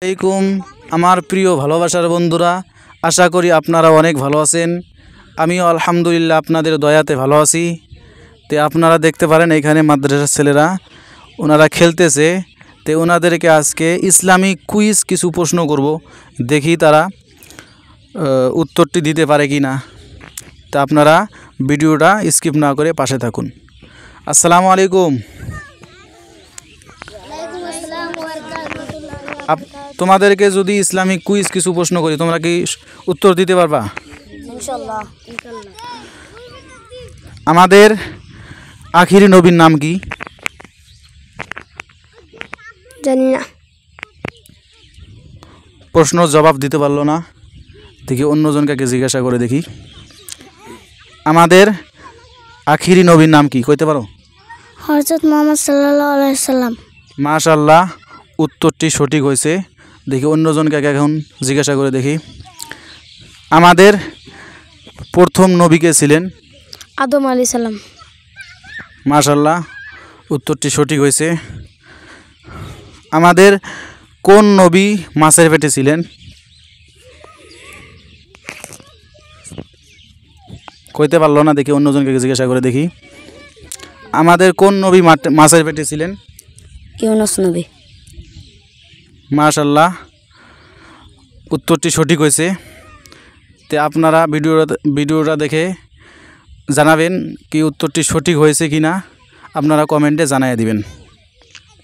আলাইকুম আমার প্রিয় ভালোবাসার বন্ধুরা, আশা করি আপনারা অনেক ভালো আছেন। আমিও আলহামদুলিল্লাহ আপনাদের দয়াতে ভালো আছি। তো আপনারা দেখতে পারেন এখানে মাদ্রাসার ছেলেরা ওনারা খেলতেছে। তো ওনাদেরকে আজকে ইসলামিক কুইজ কিছু প্রশ্ন করব, দেখি তারা উত্তরটি দিতে পারে কি না। তা আপনারা ভিডিওটা স্কিপ না করে পাশে থাকুন। আসসালামু আলাইকুম। তোমাদেরকে যদি ইসলামিক কুইজ কিছু প্রশ্ন করি, তোমরা কি উত্তর দিতে পারবা? ইনশাআল্লাহ। আমাদের আখিরি নবীর নাম কি? জানি না। প্রশ্ন জবাব দিতে পারলো না, দেখি অন্যজনকে জিজ্ঞাসা করে দেখি। আমাদের আখিরি নবীর নাম কি কইতে পারো? হযরত মুহাম্মদ সাল্লাল্লাহু আলাইহি সাল্লাম। মাশাআল্লাহ, উত্তরটি সঠিক হয়েছে। দেখি অন্যজনকে এখন জিজ্ঞাসা করে দেখি। আমাদের প্রথম নবী কে ছিলেন? আদম আলাইহিস সালাম। মাশাআল্লাহ, উত্তরটি সঠিক হয়েছে। আমাদের কোন নবী মাছের পেটে ছিলেন? কইতে পারলো না, দেখি অন্যজনকে জিজ্ঞাসা করে দেখি। আমাদের কোন নবী মাছের পেটে ছিলেন? ইউনূস নবী। মাশাআল্লাহ, উত্তরটি সঠিক হয়েছে। তো আপনারা ভিডিওটা দেখে জানাবেন কি উত্তরটি সঠিক হয়েছে কি না, আপনারা কমেন্টে জানিয়ে দিবেন।